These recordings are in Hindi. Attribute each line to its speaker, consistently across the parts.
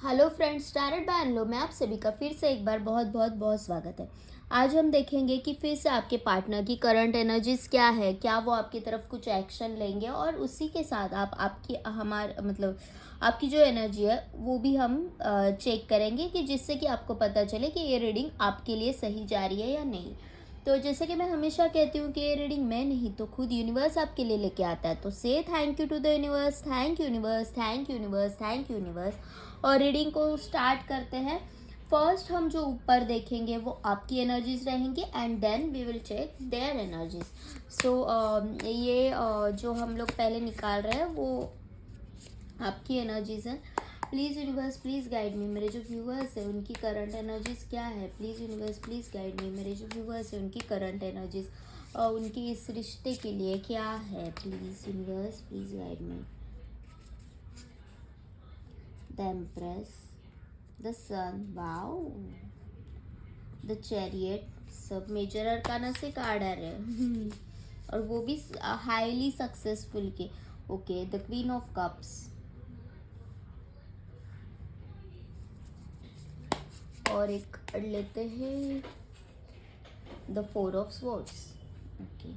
Speaker 1: हेलो फ्रेंड्स, स्टारट बाय अनलो में आप सभी का फिर से एक बार बहुत बहुत बहुत स्वागत है। आज हम देखेंगे कि फिर से आपके पार्टनर की करंट एनर्जीज क्या है, क्या वो आपकी तरफ कुछ एक्शन लेंगे और उसी के साथ आप आपकी हमार मतलब आपकी जो एनर्जी है वो भी हम चेक करेंगे कि जिससे कि आपको पता चले कि ये रीडिंग आपके लिए सही जा रही है या नहीं। तो जैसे कि मैं हमेशा कहती हूँ कि ये रीडिंग मैं नहीं तो खुद यूनिवर्स आपके लिए लेके आता है। तो से thank you to the universe, thank you universe, thank you universe, thank you universe. और रीडिंग को स्टार्ट करते हैं। फर्स्ट हम जो ऊपर देखेंगे वो आपकी एनर्जीज रहेंगी and then we will check their energies. So ये जो हम लोग पहले निकाल रहे हैं वो आपकी एनर्जीज है। प्लीज़ यूनिवर्स प्लीज़ गाइड मी, मेरे जो व्यूवर्स है उनकी करंट एनर्जीज क्या है। प्लीज़ यूनिवर्स प्लीज़ गाइड मी, मेरे जो व्यूवर्स है उनकी करंट एनर्जीज और उनकी इस रिश्ते के लिए क्या है। Please universe please guide me. The empress, the sun, wow, the chariot, सब मेजर अरकाना से कार्ड आ रहे हैं और वो भी हाईली सक्सेसफुल के। Okay, the queen of cups और एक कार्ड लेते हैं the four of swords. Okay,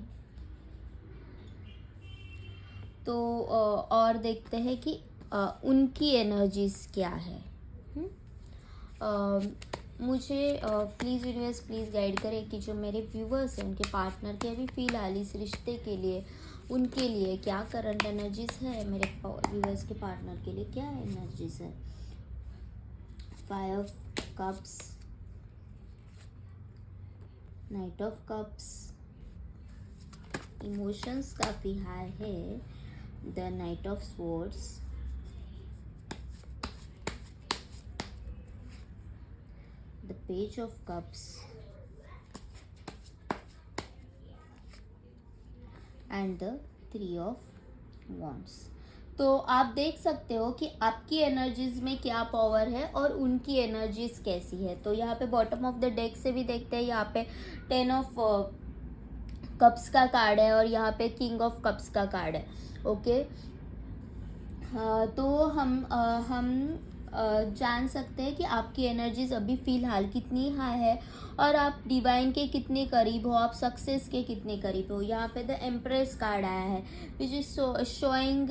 Speaker 1: तो और देखते हैं कि उनकी एनर्जीज क्या है। मुझे प्लीज़ यूनिवर्स प्लीज़ गाइड करें कि जो मेरे व्यूवर्स हैं उनके पार्टनर के अभी फ़िलहाल इस रिश्ते के लिए उनके लिए क्या करंट एनर्जीज है। मेरे व्यूवर्स के पार्टनर के लिए क्या एनर्जीज है। 5 of cups, night of cups, emotions काफ़ी हाई है। The night of swords, the page of cups and the 3 of wands। तो आप देख सकते हो कि आपकी एनर्जीज में क्या पावर है और उनकी एनर्जीज कैसी है। तो यहाँ पे बॉटम ऑफ द डेक से भी देखते हैं, यहाँ पे 10 ऑफ कप्स का कार्ड है और यहाँ पे किंग ऑफ कप्स का कार्ड है। ओके, तो हम जान सकते हैं कि आपकी एनर्जीज अभी फ़िलहाल कितनी हाई है और आप डिवाइन के कितने करीब हो, आप सक्सेस के कितने करीब हो। यहाँ पे द एम्प्रेस कार्ड आया है विच इज़ शोइंग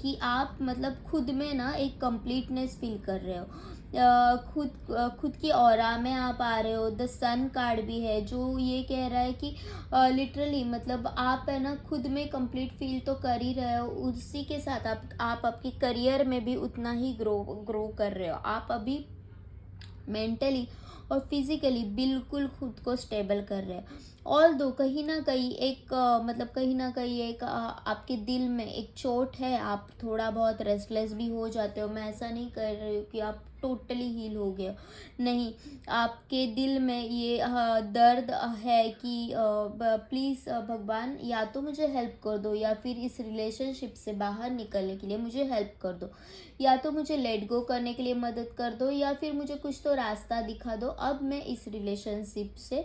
Speaker 1: कि आप मतलब खुद में ना एक कंप्लीटनेस फील कर रहे हो। खुद की ऑरा में आप आ रहे हो। द सन कार्ड भी है जो ये कह रहा है कि लिटरली मतलब आप है ना खुद में कंप्लीट फील तो कर ही रहे हो, उसी के साथ आप आपके करियर में भी उतना ही ग्रो कर रहे हो। आप अभी मेंटली और फिजिकली बिल्कुल खुद को स्टेबल कर रहे हैं। ऑल दो कहीं ना कहीं एक मतलब कहीं ना कहीं एक आपके दिल में एक चोट है, आप थोड़ा बहुत रेस्टलेस भी हो जाते हो। मैं ऐसा नहीं कर रही हूँ कि आप टोटली हील हो गए हो, नहीं। आपके दिल में ये दर्द है कि प्लीज़ भगवान या तो मुझे हेल्प कर दो या फिर इस रिलेशनशिप से बाहर निकलने के लिए मुझे हेल्प कर दो, या तो मुझे लेट गो करने के लिए मदद कर दो या फिर मुझे कुछ तो रास्ता दिखा दो। अब मैं इस रिलेशनशिप से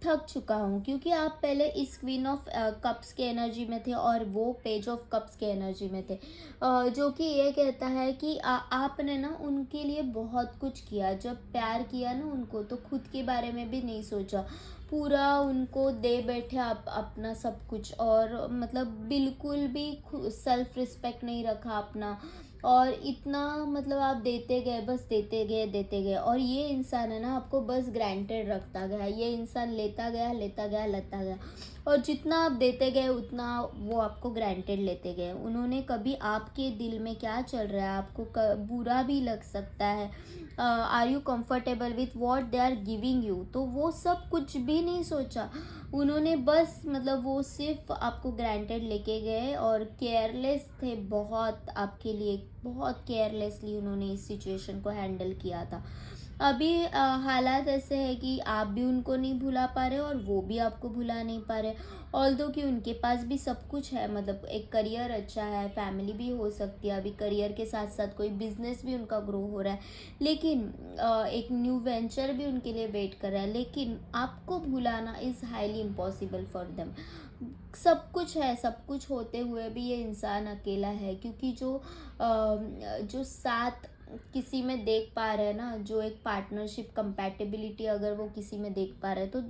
Speaker 1: थक चुका हूँ, क्योंकि आप पहले इस क्वीन ऑफ कप्स के एनर्जी में थे और वो पेज ऑफ कप्स के एनर्जी में थे, जो कि ये कहता है कि आपने ना उनके लिए बहुत कुछ किया। जब प्यार किया ना उनको तो खुद के बारे में भी नहीं सोचा, पूरा उनको दे बैठे आप अपना सब कुछ, और मतलब बिल्कुल भी सेल्फ रिस्पेक्ट नहीं रखा अपना। और इतना मतलब आप देते गए, बस देते गए देते गए, और ये इंसान है ना आपको बस ग्रांटेड रखता गया। ये इंसान लेता गया लेता गया लेता गया, और जितना आप देते गए उतना वो आपको ग्रांटेड लेते गए। उन्होंने कभी आपके दिल में क्या चल रहा है आपको बुरा भी लग सकता है। Are you comfortable with what they are giving you, तो वो सब कुछ भी नहीं सोचा उन्होंने। बस मतलब वो सिर्फ आपको ग्रांटेड लेके गए और केयरलेस थे बहुत आपके लिए, बहुत केयरलेसली उन्होंने इस सिचुएशन को हैंडल किया था। अभी हालात ऐसे है कि आप भी उनको नहीं भुला पा रहे और वो भी आपको भुला नहीं पा रहे। ऑल्दो कि उनके पास भी सब कुछ है, मतलब एक करियर अच्छा है, फैमिली भी हो सकती है, अभी करियर के साथ साथ कोई बिजनेस भी उनका ग्रो हो रहा है, लेकिन एक न्यू वेंचर भी उनके लिए वेट कर रहा है। लेकिन आपको भुलाना is highly impossible for them. सब कुछ है, सब कुछ होते हुए भी ये इंसान अकेला है, क्योंकि जो साथ किसी में देख पा रहे हैं ना, जो एक पार्टनरशिप कंपैटिबिलिटी अगर वो किसी में देख पा रहे हैं, तो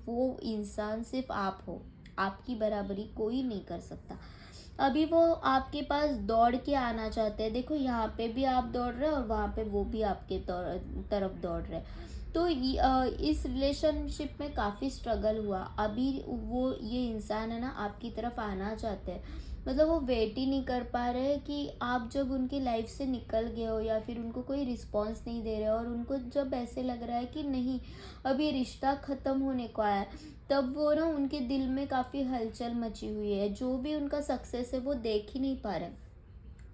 Speaker 1: वो इंसान सिर्फ आप हो। आपकी बराबरी कोई नहीं कर सकता। अभी वो आपके पास दौड़ के आना चाहते हैं। देखो यहाँ पे भी आप दौड़ रहे हो और वहाँ पे वो भी आपके तरफ दौड़ रहे हैं। तो इस रिलेशनशिप में काफ़ी स्ट्रगल हुआ। अभी वो ये इंसान है ना, आपकी तरफ आना चाहते हैं। मतलब वो वेट ही नहीं कर पा रहे कि आप जब उनकी लाइफ से निकल गए हो या फिर उनको कोई रिस्पॉन्स नहीं दे रहे हो, और उनको जब ऐसे लग रहा है कि नहीं, अब ये रिश्ता ख़त्म होने को आया है, तब वो ना उनके दिल में काफ़ी हलचल मची हुई है। जो भी उनका सक्सेस है वो देख ही नहीं पा रहे।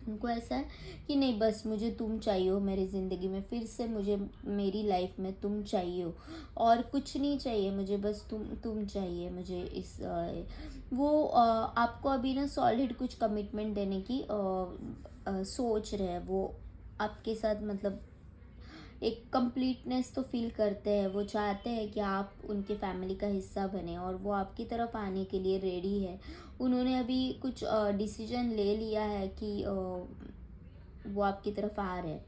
Speaker 1: उनको ऐसा है कि नहीं, बस मुझे तुम चाहिए हो मेरी ज़िंदगी में, फिर से मुझे मेरी लाइफ में तुम चाहिए हो, और कुछ नहीं चाहिए मुझे, बस तुम चाहिए मुझे। वो आपको अभी ना सॉलिड कुछ कमिटमेंट देने की सोच रहे हैं। वो आपके साथ मतलब एक कंप्लीटनेस तो फील करते हैं। वो चाहते हैं कि आप उनके फैमिली का हिस्सा बने, और वो आपकी तरफ आने के लिए रेडी है। उन्होंने अभी कुछ डिसीजन ले लिया है कि वो आपकी तरफ आ रहे हैं।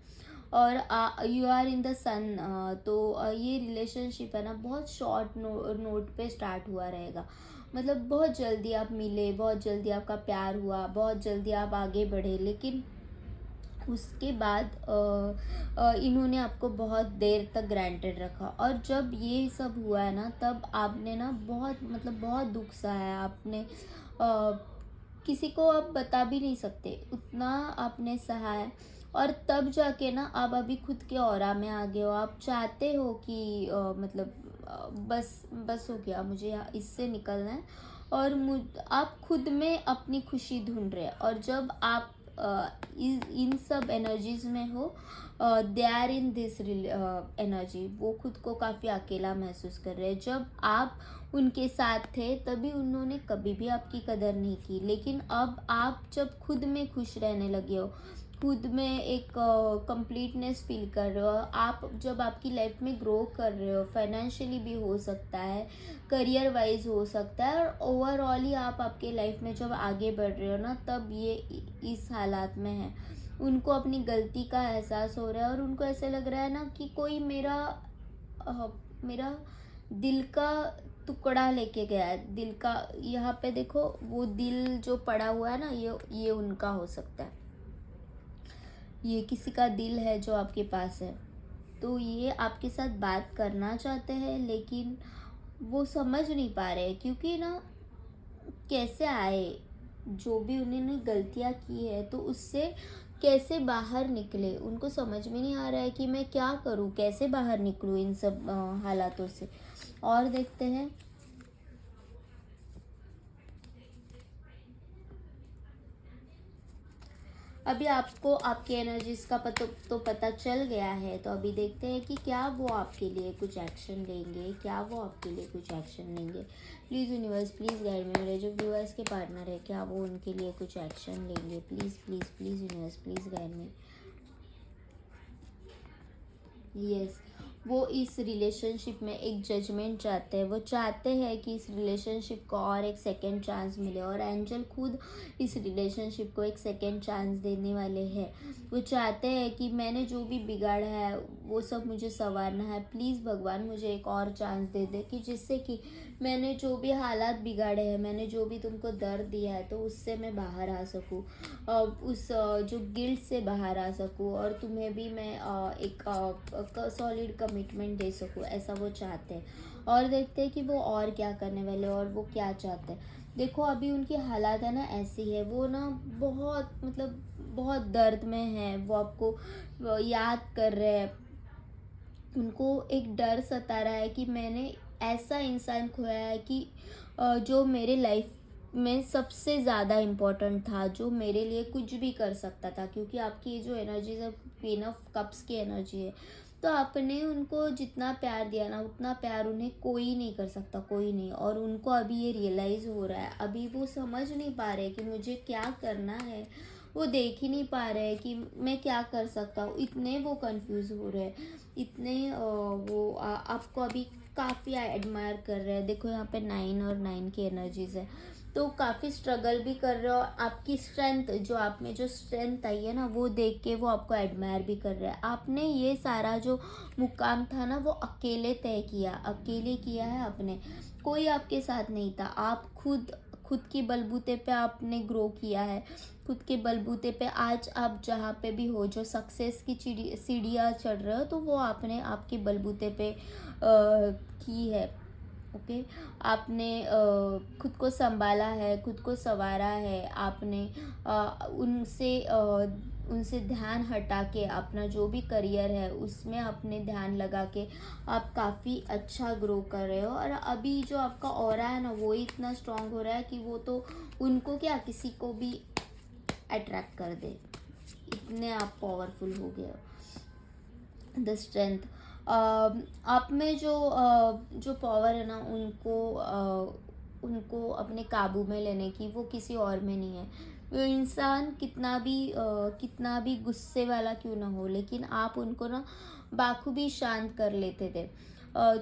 Speaker 1: और यू आर इन द सन। तो ये रिलेशनशिप है ना, बहुत शॉर्ट नोट पे स्टार्ट हुआ रहेगा। मतलब बहुत जल्दी आप मिले, बहुत जल्दी आपका प्यार हुआ, बहुत जल्दी आप आगे बढ़े, लेकिन उसके बाद इन्होंने आपको बहुत देर तक ग्रांटेड रखा। और जब ये सब हुआ है ना, तब आपने ना बहुत मतलब बहुत दुख सहा है आपने। किसी को आप बता भी नहीं सकते, उतना आपने सहा है। और तब जाके ना आप अभी खुद के ऑरा में आ गए हो। आप चाहते हो कि मतलब बस बस हो गया, मुझे इससे निकलना है। और आप खुद में अपनी खुशी ढूंढ रहे हैं। और जब आप इन सब एनर्जीज में हो, they are in this energy, वो खुद को काफ़ी अकेला महसूस कर रहे हैं। जब आप उनके साथ थे तभी उन्होंने कभी भी आपकी कदर नहीं की, लेकिन अब आप जब खुद में खुश रहने लगे हो, खुद में एक कंप्लीटनेस फील कर रहे हो, आप जब आपकी लाइफ में ग्रो कर रहे हो, फाइनेंशियली भी हो सकता है, करियर वाइज हो सकता है, और ओवरऑल ही आप आपके लाइफ में जब आगे बढ़ रहे हो ना, तब ये इस हालात में है। उनको अपनी गलती का एहसास हो रहा है, और उनको ऐसे लग रहा है ना कि कोई मेरा दिल का टुकड़ा लेके गया है। दिल का, यहाँ पे देखो वो दिल जो पड़ा हुआ है ना, ये उनका हो सकता है। ये किसी का दिल है जो आपके पास है। तो ये आपके साथ बात करना चाहते हैं, लेकिन वो समझ नहीं पा रहे, क्योंकि ना कैसे आए, जो भी उन्होंने गलतियाँ की है तो उससे कैसे बाहर निकले, उनको समझ में नहीं आ रहा है कि मैं क्या करूँ, कैसे बाहर निकलूँ इन सब हालातों से। और देखते हैं। अभी आपको आपके एनर्जीज का पता चल गया है। तो अभी देखते हैं कि क्या वो आपके लिए कुछ एक्शन लेंगे, क्या वो आपके लिए कुछ एक्शन लेंगे। प्लीज़ यूनिवर्स, प्लीज़ गाइड मी। मेरे जो व्यूअर्स के पार्टनर है, क्या वो उनके लिए कुछ एक्शन लेंगे। Please please please universe, please guide me. Yes, वो इस रिलेशनशिप में एक जजमेंट चाहते हैं। वो चाहते हैं कि इस रिलेशनशिप को और एक सेकेंड चांस मिले, और एंजल खुद इस रिलेशनशिप को एक सेकेंड चांस देने वाले हैं। वो चाहते हैं कि मैंने जो भी बिगाड़ा है वो सब मुझे संवारना है। प्लीज़ भगवान मुझे एक और चांस दे दे, कि जिससे कि मैंने जो भी हालात बिगाड़े हैं, मैंने जो भी तुमको दर्द दिया है, तो उससे मैं बाहर आ सकूँ, उस जो गिल्ट से बाहर आ सकूँ, और तुम्हें भी मैं एक सॉलिड कमिटमेंट दे सकूँ। ऐसा वो चाहते हैं। और देखते हैं कि वो और क्या करने वाले हैं, और वो क्या चाहते हैं। देखो अभी उनकी हालात है ना ऐसी है, वो ना बहुत मतलब बहुत दर्द में है। वो आपको याद कर रहे हैं। उनको एक डर सता रहा है कि मैंने ऐसा इंसान खोया है कि जो मेरे लाइफ में सबसे ज़्यादा इम्पोर्टेंट था, जो मेरे लिए कुछ भी कर सकता था। क्योंकि आपकी ये जो एनर्जी है, क्वीन ऑफ कप्स की एनर्जी है, तो आपने उनको जितना प्यार दिया ना, उतना प्यार उन्हें कोई नहीं कर सकता, कोई नहीं। और उनको अभी ये रियलाइज़ हो रहा है। अभी वो समझ नहीं पा रहे कि मुझे क्या करना है। वो देख ही नहीं पा रहे कि मैं क्या कर सकता हूँ। इतने वो कंफ्यूज हो रहे हैं, इतने वो आपको अभी काफ़ी एडमायर कर रहे हैं। देखो यहाँ पे 9 और 9 की एनर्जीज है। तो काफ़ी स्ट्रगल भी कर रहे हो। आपकी स्ट्रेंथ, जो आप में जो स्ट्रेंथ आई है ना, वो देख के वो आपको एडमायर भी कर रहा है। आपने ये सारा जो मुकाम था ना, वो अकेले तय किया, अकेले किया है आपने, कोई आपके साथ नहीं था। आप खुद खुद की बलबूते पे आपने ग्रो किया है, खुद के बलबूते पे आज आप जहाँ पे भी हो, जो सक्सेस की सीढ़ियाँ चढ़ रहे हो, तो वो आपने आपके बलबूते पे की है। ओके, आपने खुद को संभाला है, खुद को संवारा है। आपने उनसे ध्यान हटा के अपना जो भी करियर है उसमें अपने ध्यान लगा के आप काफ़ी अच्छा ग्रो कर रहे हो। और अभी जो आपका ऑरा है ना, वो ही इतना स्ट्रांग हो रहा है कि वो तो उनको क्या, किसी को भी अट्रैक्ट कर दे, इतने आप पावरफुल हो गए हो। द स्ट्रेंथ, आप में जो पावर है ना, उनको अपने काबू में लेने की, वो किसी और में नहीं है। वो इंसान कितना भी गुस्से वाला क्यों ना हो, लेकिन आप उनको ना बाखूबी शांत कर लेते थे।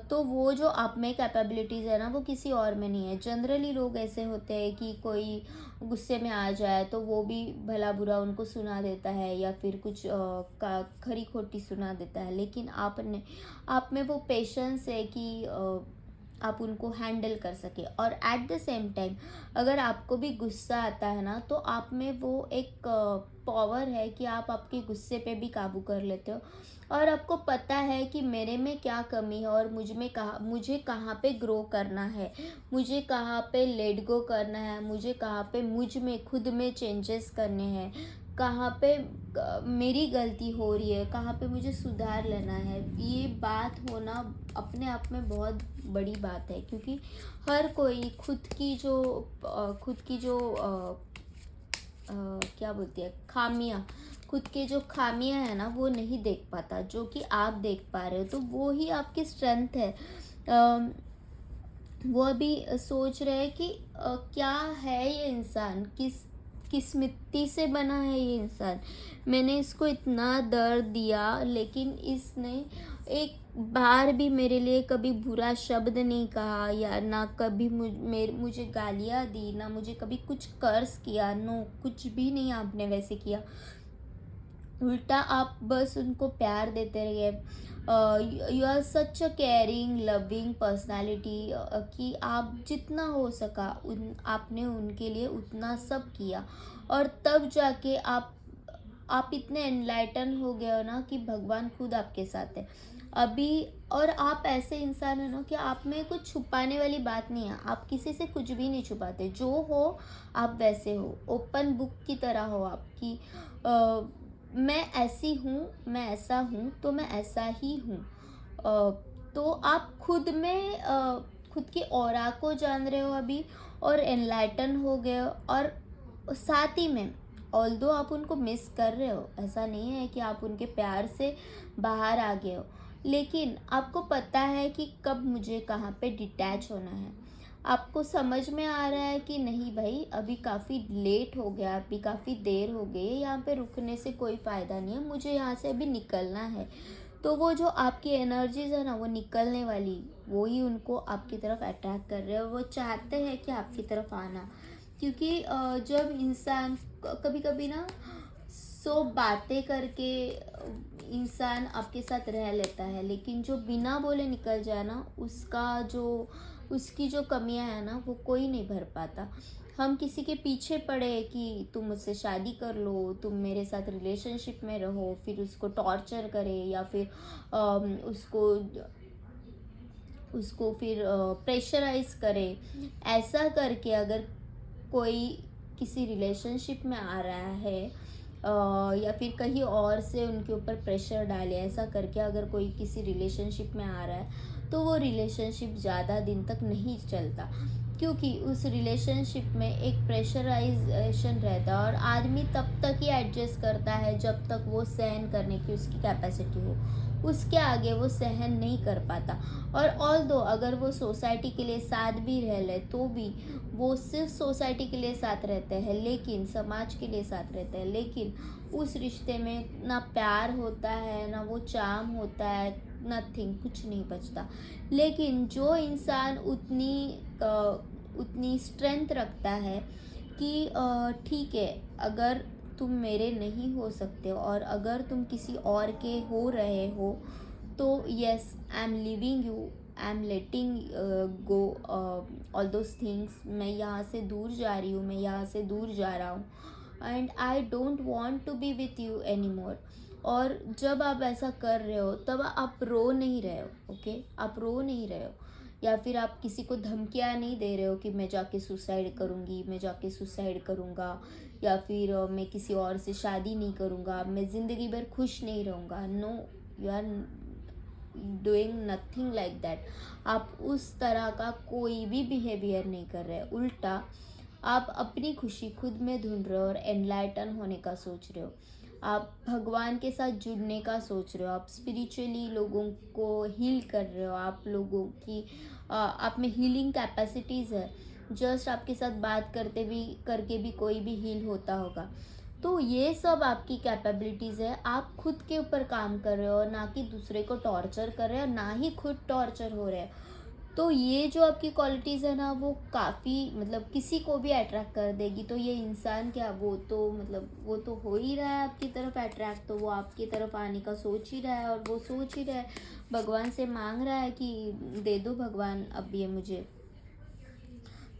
Speaker 1: तो वो जो आप में कैपेबिलिटीज़ है ना, वो किसी और में नहीं है। जनरली लोग ऐसे होते हैं कि कोई गुस्से में आ जाए तो वो भी भला बुरा उनको सुना देता है, या फिर कुछ खरी खोटी सुना देता है, लेकिन आप में वो पेशेंस है कि आप उनको हैंडल कर सके। और एट द सेम टाइम अगर आपको भी गुस्सा आता है ना, तो आप में वो एक पावर है कि आप आपके गुस्से पे भी काबू कर लेते हो, और आपको पता है कि मेरे में क्या कमी है, और मुझे कहाँ पे ग्रो करना है, मुझे कहाँ पे लेट गो करना है, मुझे कहाँ पे मुझ में खुद में चेंजेस करने हैं, कहाँ पे मेरी गलती हो रही है, कहाँ पे मुझे सुधार लेना है। ये बात होना अपने आप में बहुत बड़ी बात है, क्योंकि हर कोई खुद की जो क्या बोलती है, खामियाँ, खुद के जो खामियाँ हैं ना, वो नहीं देख पाता, जो कि आप देख पा रहे हो, तो वो ही आपकी स्ट्रेंथ है। वो अभी सोच रहे हैं कि क्या है ये इंसान, किस मिट्टी से बना है ये इंसान। मैंने इसको इतना दर्द दिया, लेकिन इसने एक बार भी मेरे लिए कभी बुरा शब्द नहीं कहा, या ना कभी मुझे गालियाँ दी, ना मुझे कभी कुछ कर्स किया। नो, कुछ भी नहीं आपने वैसे किया। उल्टा आप बस उनको प्यार देते रहिए। You are such a caring loving personality, कि आप जितना हो सका आपने उनके लिए उतना सब किया, और तब जाके आप इतने एनलाइटन हो गए हो ना कि भगवान खुद आपके साथ है अभी। और आप ऐसे इंसान है ना कि आप में कुछ छुपाने वाली बात नहीं है, आप किसी से कुछ भी नहीं छुपाते, जो हो आप वैसे हो, ओपन बुक की तरह हो आपकी। मैं ऐसी हूँ, मैं ऐसा हूँ, तो मैं ऐसा ही हूँ। तो आप खुद की ऑरा को जान रहे हो अभी, और एनलाइटन हो गए हो। और साथ ही में ऑल्दो आप उनको मिस कर रहे हो, ऐसा नहीं है कि आप उनके प्यार से बाहर आ गए हो, लेकिन आपको पता है कि कब मुझे कहाँ पे डिटैच होना है। आपको समझ में आ रहा है कि नहीं भाई, अभी काफ़ी लेट हो गया, अभी काफ़ी देर हो गई है, यहाँ पे रुकने से कोई फ़ायदा नहीं है, मुझे यहाँ से अभी निकलना है। तो वो जो आपकी एनर्जीज है ना, वो निकलने वाली, वो ही उनको आपकी तरफ अट्रैक्ट कर रहे हो, वो चाहते हैं कि आपकी तरफ आना। क्योंकि जब इंसान कभी कभी ना बातें करके इंसान आपके साथ रह लेता है, लेकिन जो बिना बोले निकल जाए ना, उसकी जो कमियां है ना, वो कोई नहीं भर पाता। हम किसी के पीछे पड़े कि तुम मुझसे शादी कर लो, तुम मेरे साथ रिलेशनशिप में रहो, फिर उसको टॉर्चर करे, या फिर उसको फिर प्रेशराइज करे। ऐसा करके अगर कोई किसी रिलेशनशिप में आ रहा है, या फिर कहीं और से उनके ऊपर प्रेशर डाले, ऐसा करके अगर कोई किसी रिलेशनशिप में आ रहा है, तो वो रिलेशनशिप ज़्यादा दिन तक नहीं चलता, क्योंकि उस रिलेशनशिप में एक प्रेशराइजेशन रहता है, और आदमी तब तक ही एडजस्ट करता है जब तक वो सहन करने की उसकी कैपेसिटी हो, उसके आगे वो सहन नहीं कर पाता। और ऑल्दो अगर वो सोसाइटी के लिए साथ भी रह ले, तो भी वो सिर्फ सोसाइटी के लिए साथ रहते हैं, लेकिन समाज के लिए साथ रहते हैं, लेकिन उस रिश्ते में ना प्यार होता है, ना वो चार्म होता है, नथिंग, कुछ नहीं बचता। लेकिन जो इंसान उतनी स्ट्रेंथ रखता है कि ठीक है, अगर तुम मेरे नहीं हो सकते हो और अगर तुम किसी और के हो रहे हो, तो yes, I am living you, I am letting go all those things. मैं यहाँ से दूर जा रही हूँ, मैं यहाँ से दूर जा रहा हूँ, and I don't want to be with you any more. और जब आप ऐसा कर रहे हो तब आप रो नहीं रहे हो, ओके, आप रो नहीं रहे हो, या फिर आप किसी को धमकियाँ नहीं दे रहे हो कि मैं जाके सुसाइड करूँगी, मैं जाके सुसाइड करूँगा, या फिर मैं किसी और से शादी नहीं करूँगा, मैं ज़िंदगी भर खुश नहीं रहूँगा। No, you are doing nothing like that. आप उस तरह का कोई भी बिहेवियर नहीं कर रहे, उल्टा आप अपनी खुशी खुद में ढूंढ रहे हो और एनलाइटन होने का सोच रहे हो, आप भगवान के साथ जुड़ने का सोच रहे हो, आप स्पिरिचुअली लोगों को हील कर रहे हो, आप लोगों की आप में हीलिंग कैपेसिटीज़ है। जस्ट आपके साथ बात करते भी करके भी कोई भी हील होता होगा। तो ये सब आपकी कैपेबिलिटीज़ है, आप खुद के ऊपर काम कर रहे हो, ना कि दूसरे को टॉर्चर कर रहे हो, ना ही खुद टॉर्चर हो रहे हैं। तो ये जो आपकी क्वालिटीज़ है ना, वो काफ़ी मतलब किसी को भी अट्रैक्ट कर देगी। तो ये इंसान क्या, वो तो मतलब वो तो हो ही रहा है आपकी तरफ अट्रैक्ट, तो वो आपकी तरफ आने का सोच ही रहा है, और वो सोच ही रहा है, भगवान से मांग रहा है कि दे दो भगवान अब ये मुझे।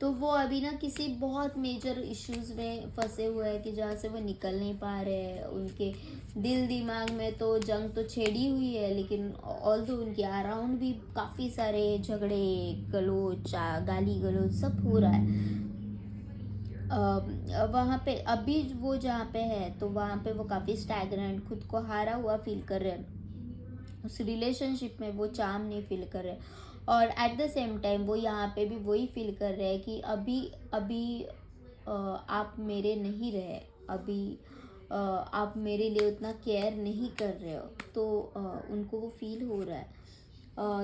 Speaker 1: तो वो अभी ना किसी बहुत मेजर इश्यूज़ में फंसे हुए हैं कि जहाँ से वो निकल नहीं पा रहे हैं। उनके दिल दिमाग में तो जंग तो छेड़ी हुई है, लेकिन ऑल्दो उनके अराउंड भी काफ़ी सारे झगड़े, गलोच, गाली गलोच सब हो रहा है। वहाँ पे अभी वो जहाँ पे है, तो वहाँ पे वो काफ़ी स्टैग्नेंट, खुद को हारा हुआ फील कर रहे हैं। उस रिलेशनशिप में वो चार्म नहीं फील कर रहे, और एट द सेम टाइम वो यहाँ पे भी वही फील कर रहे हैं कि अभी अभी आप मेरे नहीं रहे, अभी आप मेरे लिए उतना केयर नहीं कर रहे हो। तो उनको वो फील हो रहा है।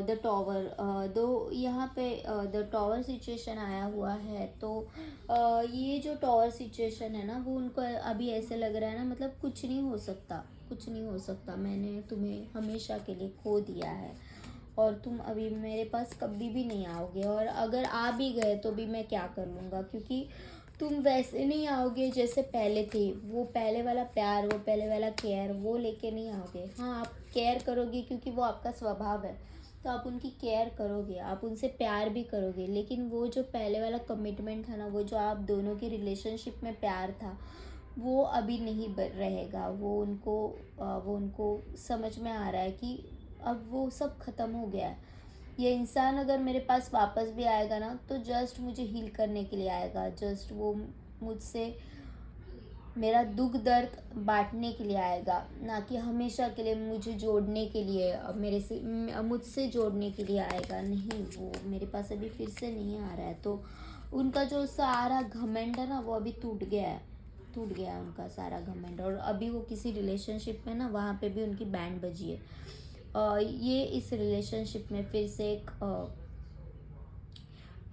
Speaker 1: द टॉवर, दो यहाँ पे द टॉवर सिचुएशन आया हुआ है, तो ये जो टॉवर सिचुएशन है ना, वो उनको अभी ऐसे लग रहा है ना, मतलब कुछ नहीं हो सकता, कुछ नहीं हो सकता, मैंने तुम्हें हमेशा के लिए खो दिया है, और तुम अभी मेरे पास कभी भी नहीं आओगे, और अगर आ भी गए तो भी मैं क्या कर लूँगा, क्योंकि तुम वैसे नहीं आओगे जैसे पहले थे। वो पहले वाला प्यार, वो पहले वाला केयर वो लेके नहीं आओगे। हाँ, आप केयर करोगे क्योंकि वो आपका स्वभाव है, तो आप उनकी केयर करोगे, आप उनसे प्यार भी करोगे, लेकिन वो जो पहले वाला कमिटमेंट था ना, वो जो आप दोनों की रिलेशनशिप में प्यार था, वो अभी नहीं रहेगा। वो उनको समझ में आ रहा है कि अब वो सब ख़त्म हो गया है। ये इंसान अगर मेरे पास वापस भी आएगा ना, तो जस्ट मुझे हील करने के लिए आएगा, जस्ट वो मुझसे मेरा दुख दर्द बांटने के लिए आएगा, ना कि हमेशा के लिए मुझे जोड़ने के लिए, मुझसे जोड़ने के लिए आएगा। नहीं, वो मेरे पास अभी फिर से नहीं आ रहा है। तो उनका जो सारा घमंड है ना, वो अभी टूट गया है, टूट गया है उनका सारा घमंड। और अभी वो किसी रिलेशनशिप में ना, वहाँ पे भी उनकी बैंड बजी है। ये इस रिलेशनशिप में फिर से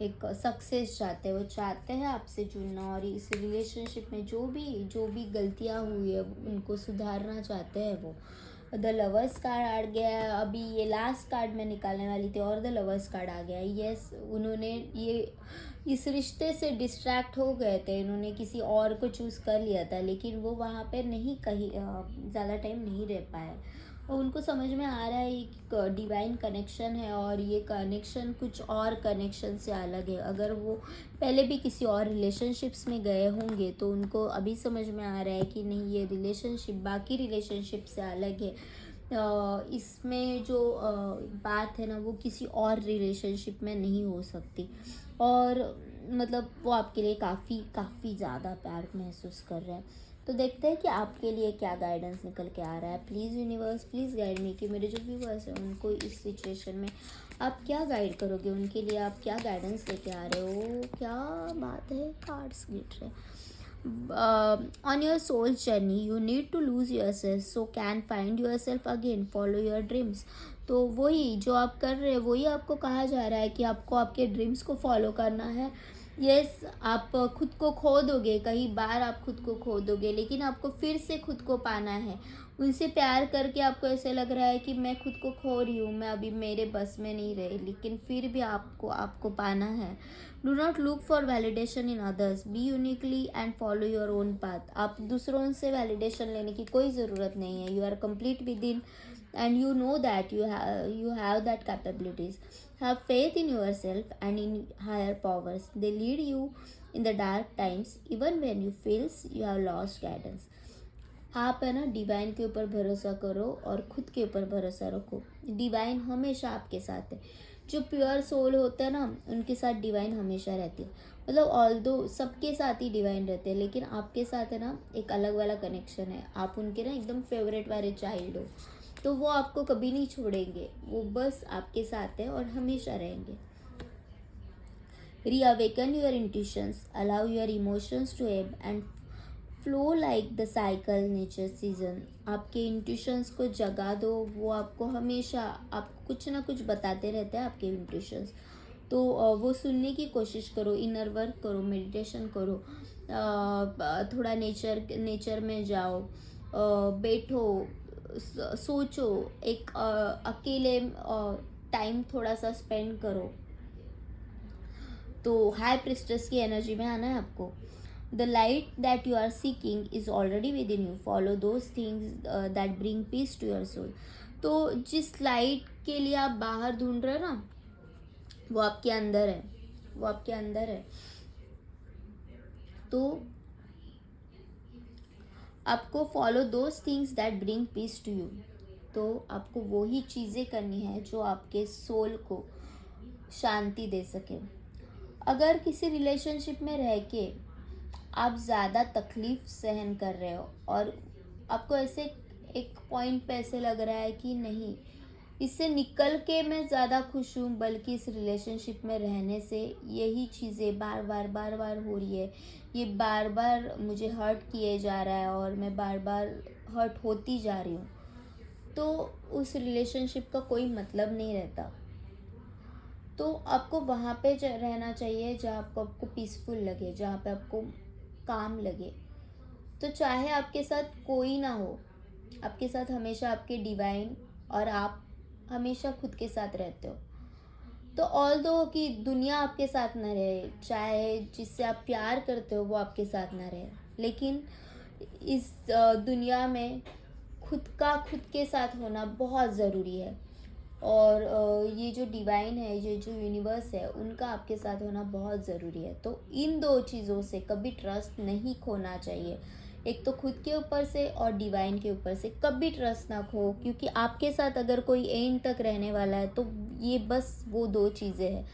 Speaker 1: एक सक्सेस चाहते हैं, वो चाहते हैं आपसे जुड़ना, और इस रिलेशनशिप में जो भी गलतियां हुई है उनको सुधारना चाहते हैं वो। द लवर्स कार्ड आ गया है, अभी ये लास्ट कार्ड मैं निकालने वाली थी और द लवर्स कार्ड आ गया है। यस, उन्होंने ये इस रिश्ते से डिस्ट्रैक्ट हो गए थे, इन्होंने किसी और को चूज़ कर लिया था, लेकिन वो वहाँ पे नहीं कहीं ज़्यादा टाइम नहीं रह पाए, और उनको समझ में आ रहा है ये डिवाइन कनेक्शन है, और ये कनेक्शन कुछ और कनेक्शन से अलग है। अगर वो पहले भी किसी और रिलेशनशिप्स में गए होंगे, तो उनको अभी समझ में आ रहा है कि नहीं, ये रिलेशनशिप बाकी रिलेशनशिप से अलग है। इसमें जो बात है ना, वो किसी और रिलेशनशिप में नहीं हो सकती, और मतलब वो आपके लिए काफ़ी काफ़ी ज़्यादा प्यार महसूस कर रहे हैं। तो देखते हैं कि आपके लिए क्या गाइडेंस निकल के आ रहा है। प्लीज़ यूनिवर्स, प्लीज़ गाइड मी कि मेरे जो व्यूवर्स हैं उनको इस सिचुएशन में आप क्या गाइड करोगे, उनके लिए आप क्या गाइडेंस लेके आ रहे हो। क्या बात है, कार्ड्स गिर रहे हैं। On your soul journey you need to lose yourself so can find yourself again, follow your dreams। तो वही जो आप कर रहे हैं, वही आपको कहा जा रहा है कि आपको आपके ड्रीम्स को फॉलो करना है। यस, आप खुद को खो दोगे, कई बार आप खुद को खो दोगे, लेकिन आपको फिर से खुद को पाना है। उनसे प्यार करके आपको ऐसे लग रहा है कि मैं खुद को खो रही हूँ, मैं अभी मेरे बस में नहीं रही, लेकिन फिर भी आपको आपको पाना है। Do not look for validation in others, B uniquely and follow your own path. आप दूसरों से वैलिडेशन लेने की कोई ज़रूरत नहीं है। You are complete within and you know that you have that capabilities. Have faith in yourself and in higher powers. They lead you in the dark times even when you feels you have lost guidance. आप है ना डिवाइन के ऊपर भरोसा करो और खुद के ऊपर भरोसा रखो। डिवाइन हमेशा आपके साथ है। जो प्योर सोल होता है ना, उनके साथ डिवाइन हमेशा रहती है। मतलब ऑल्दो सबके साथ ही डिवाइन रहते हैं, लेकिन आपके साथ है ना एक अलग वाला कनेक्शन है। आप उनके ना एकदम फेवरेट वाले चाइल्ड हो, तो वो आपको कभी नहीं छोड़ेंगे। वो बस आपके साथ है और हमेशा रहेंगे। Reawaken your intuitions, allow your emotions to ebb and flow like the cycle nature season. आपके इंट्यूशंस को जगा दो, वो आपको हमेशा आपको कुछ ना कुछ बताते रहते हैं आपके इंट्यूशंस। तो वो सुनने की कोशिश करो, इनर वर्क करो, मेडिटेशन करो, थोड़ा नेचर में जाओ, बैठो, सोचो, एक अकेले टाइम थोड़ा सा स्पेंड करो। तो हाई प्रिस्टेस की एनर्जी में आना है आपको। The light that you are seeking is already within you, follow those things that bring peace to your soul. तो जिस लाइट के लिए आप बाहर ढूंढ रहे हो ना, वो आपके अंदर है, वो आपके अंदर है। तो आपको follow those things that bring peace to you. तो आपको वही चीज़ें करनी है जो आपके सोल को शांति दे सके। अगर किसी रिलेशनशिप में रह के आप ज़्यादा तकलीफ़ सहन कर रहे हो और आपको ऐसे एक पॉइंट पे ऐसे लग रहा है कि नहीं, इससे निकल के मैं ज़्यादा खुश हूँ, बल्कि इस रिलेशनशिप में रहने से यही चीज़ें बार बार हो रही है, ये बार बार मुझे हर्ट किए जा रहा है और मैं बार बार हर्ट होती जा रही हूँ, तो उस रिलेशनशिप का कोई मतलब नहीं रहता। तो आपको वहाँ पे रहना चाहिए जहाँ आपको पीसफुल लगे, जहाँ पे आपको काम लगे। तो चाहे आपके साथ कोई ना हो, आपके साथ हमेशा आपके डिवाइन और आप हमेशा खुद के साथ रहते हो। तो ऑल दो कि दुनिया आपके साथ ना रहे, चाहे जिससे आप प्यार करते हो वो आपके साथ ना रहे, लेकिन इस दुनिया में खुद के साथ होना बहुत ज़रूरी है। और ये जो डिवाइन है, ये जो यूनिवर्स है, उनका आपके साथ होना बहुत ज़रूरी है। तो इन दो चीज़ों से कभी ट्रस्ट नहीं खोना चाहिए। एक तो खुद के ऊपर से और डिवाइन के ऊपर से कभी ट्रस्ट ना खो, क्योंकि आपके साथ अगर कोई एंड तक रहने वाला है तो ये बस वो दो चीज़ें हैं,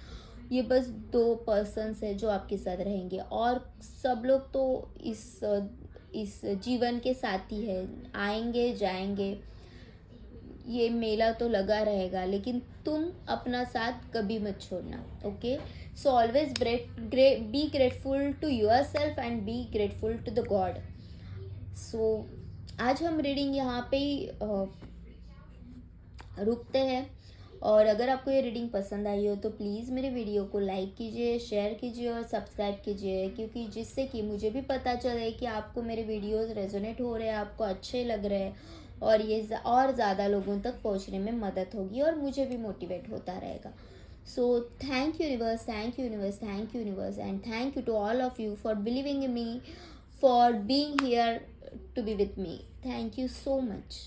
Speaker 1: ये बस दो पर्सन्स है जो आपके साथ रहेंगे। और सब लोग तो इस जीवन के साथी है, आएंगे जाएंगे, ये मेला तो लगा रहेगा, लेकिन तुम अपना साथ कभी मत छोड़ना। Okay, so always be grateful to yourself and be grateful to the God. So आज हम रीडिंग यहाँ पे ही रुकते हैं। और अगर आपको ये रीडिंग पसंद आई हो तो प्लीज़ मेरे वीडियो को लाइक कीजिए, शेयर कीजिए और सब्सक्राइब कीजिए, क्योंकि जिससे कि मुझे भी पता चले कि आपको मेरे वीडियोस रेजोनेट हो रहे हैं, आपको अच्छे लग रहे हैं, और ये और ज़्यादा लोगों तक पहुंचने में मदद होगी और मुझे भी मोटिवेट होता रहेगा। So thank you universe, thank you universe, thank you universe, and thank you to all of you for believing in me, for being here to be with me. Thank you so much.